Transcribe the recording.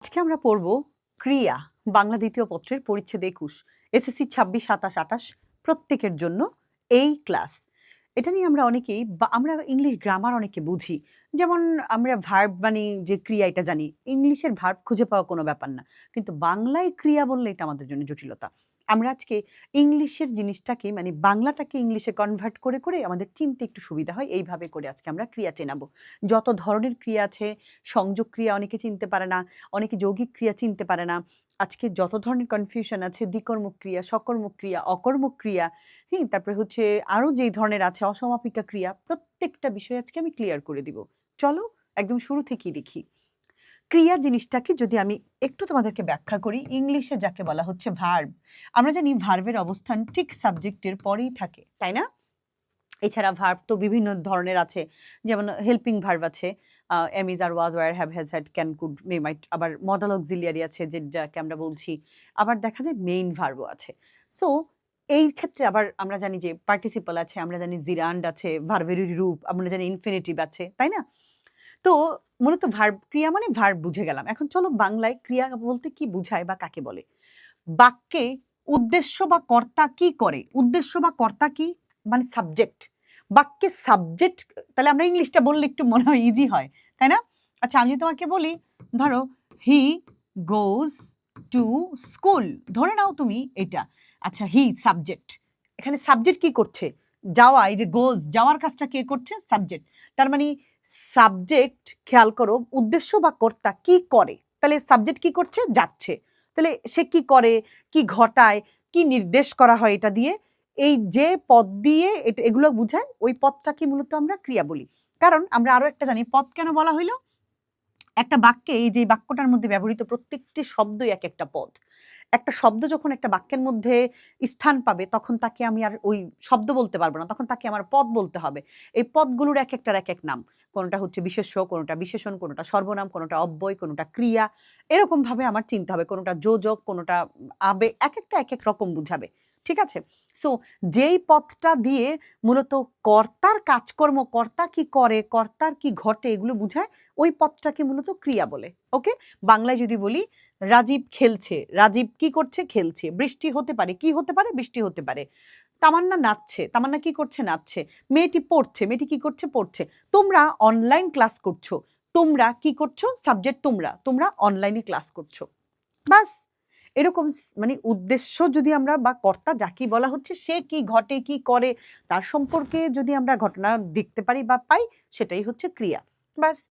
আজকে আমরা পড়ব ক্রিয়া বাংলা দ্বিতীয় পত্রের পরিচ্ছেদ ২১ এসএসসি ২৬, ২৭, ২৮ প্রত্যেকের জন্য এই ক্লাস। এটা নিয়ে আমরা অনেকেই আমরা ইংলিশ গ্রামার অনেকে বুঝি। যেমন আমরা ভার্ব মানে যে ক্রিয়া এটা জানি। ইংলিশের ভার্ব খুঁজে পাওয়া কোনো ব্যাপার না। কিন্তু বাংলায় ক্রিয়া বললে এটা আমাদের জন্য জটিলতা। আমরা আজকে ইংলিশের জিনিসটাকে মানে বাংলাটাকে ইংলিশে কনভার্ট করে আমাদের চিনতে একটু সুবিধা হয়। এইভাবে করে আজকে আমরা ক্রিয়া চেনাবো। যত ধরনের ক্রিয়া আছে, সংযোগ ক্রিয়া অনেকে চিনতে পারে না, অনেকে যৌগিক ক্রিয়া চিনতে পারে না। আজকে যত ধরনের কনফিউশন আছে দ্বিকর্মক ক্রিয়া, সকর্মক ক্রিয়া, অকর্মক ক্রিয়া, তারপরে হচ্ছে আরো যেই ধরনের আছে অসমাপিকা ক্রিয়া, প্রত্যেকটা বিষয় আজকে আমি ক্লিয়ার করে দিব। চলো একদম শুরু থেকেই দেখি। ক্রিয়া জিনিসটাকে যদি আমি একটু তোমাদেরকে ব্যাখ্যা করি, ইংলিশে যাকে বলা হচ্ছে ভার্ব। আমরা জানি ভার্বের অবস্থান ঠিক সাবজেক্টের পরেই থাকে, তাই না? এছাড়া ভার্ব তো বিভিন্ন ধরনের আছে, যেমন হেল্পিং ভার্ব আছে, am is are was were have has had can could may might, আবার মডাল অক্সিলিয়ারি আছে যেটাকে আমরা বলছি, আবার দেখা যায় মেইন ভার্বও আছে। সো এই ক্ষেত্রে আবার আমরা জানি যে পার্টিসিপল আছে, আমরা জানি জিরান্ড আছে, ভার্বের রূপ আমরা জানি ইনফিনিটিভ আছে, তাই না? তো মূলত ভার্ব ক্রিয়া মানে ভার্ব বুঝে গেলাম। এখন চলো বাংলায় ক্রিয়া বলতে কি বুঝায় বা কাকে বলে। বাক্যে উদ্দেশ্য বা কর্তা কি করে, উদ্দেশ্য বা কর্তা কি মানে সাবজেক্ট। বাক্যে সাবজেক্ট, তাহলে আমরা ইংলিশটা বললে একটু মনে হয় ইজি হয়, তাই না? আচ্ছা আমি যদি তোমাকে বলি, ধরো হি গোজ টু স্কুল, ধরে নাও তুমি এটা। আচ্ছা হি সাবজেক্ট, এখানে সাবজেক্ট কি করছে? যাওয়া, এই যে গোজ যাওয়ার কাজটা কে করছে? সাবজেক্ট। তার মানে সাবজেক্ট, খেয়াল করো, উদ্দেশ্য বা কর্তা কি করে, তাহলে সাবজেক্ট কি করছে? যাচ্ছে। তাহলে সে কি করে, কি ঘটায়, কি নির্দেশ করা হয় এটা দিয়ে, এই যে পদ দিয়ে এগুলো বুঝায়, ওই পদটাকে মূলত আমরা ক্রিয়া বলি। কারণ আমরা আরো একটা জানি, পদ কেন বলা হইলো? একটা বাক্যে এই যে বাক্যটার মধ্যে ব্যবহৃত প্রত্যেকটি শব্দই এক একটা পদ। একটা শব্দ যখন একটা বাক্যের মধ্যে স্থান পাবে তখন তাকে আমি আর ওই শব্দ বলতে পারবো না, তখন তাকে আমার পদ বলতে হবে। এই পদগুলোর এক একটার এক এক নাম, কোনোটা হচ্ছে বিশেষ্য, কোনোটা বিশেষণ, কোনোটা সর্বনাম, কোনোটা অব্যয়, কোনোটা ক্রিয়া, এরকম ভাবে আমার চিনতে হবে, কোনোটা যোজক, কোনোটা আবেগ, এক একটা এক এক রকম বুঝাবে। ঠিক আছে? সো যেই পদটা দিয়ে মূলত কর্তার কাজকর্ম, কর্তা কি করে, কর্তার কি ঘটে, এগুলো বুঝায়, ওই পদটাকে মূলত ক্রিয়া বলে। ওকে, বাংলায় যদি বলি রাজীব খেলছে, রাজীব কি করছে? খেলছে। বৃষ্টি হতে পারে, কি হতে পারে? বৃষ্টি হতে পারে। তামান্না নাচছে, তামান্না কি করছে? নাচছে। মেয়েটি পড়ছে, মেয়েটি কি করছে? পড়ছে। তোমরা অনলাইন ক্লাস করছো, তোমরা কি করছো? সাবজেক্ট তোমরা, তোমরা অনলাইনে ক্লাস করছো। বাস এরকম মানে উদ্দেশ্য যদি আমরা বা কর্তা যাকে বলা হচ্ছে সে কি ঘটে, কি করে, তার সম্পর্কে যদি আমরা ঘটনা দেখতে পারি বা পাই, সেটাই হচ্ছে ক্রিয়া। বাস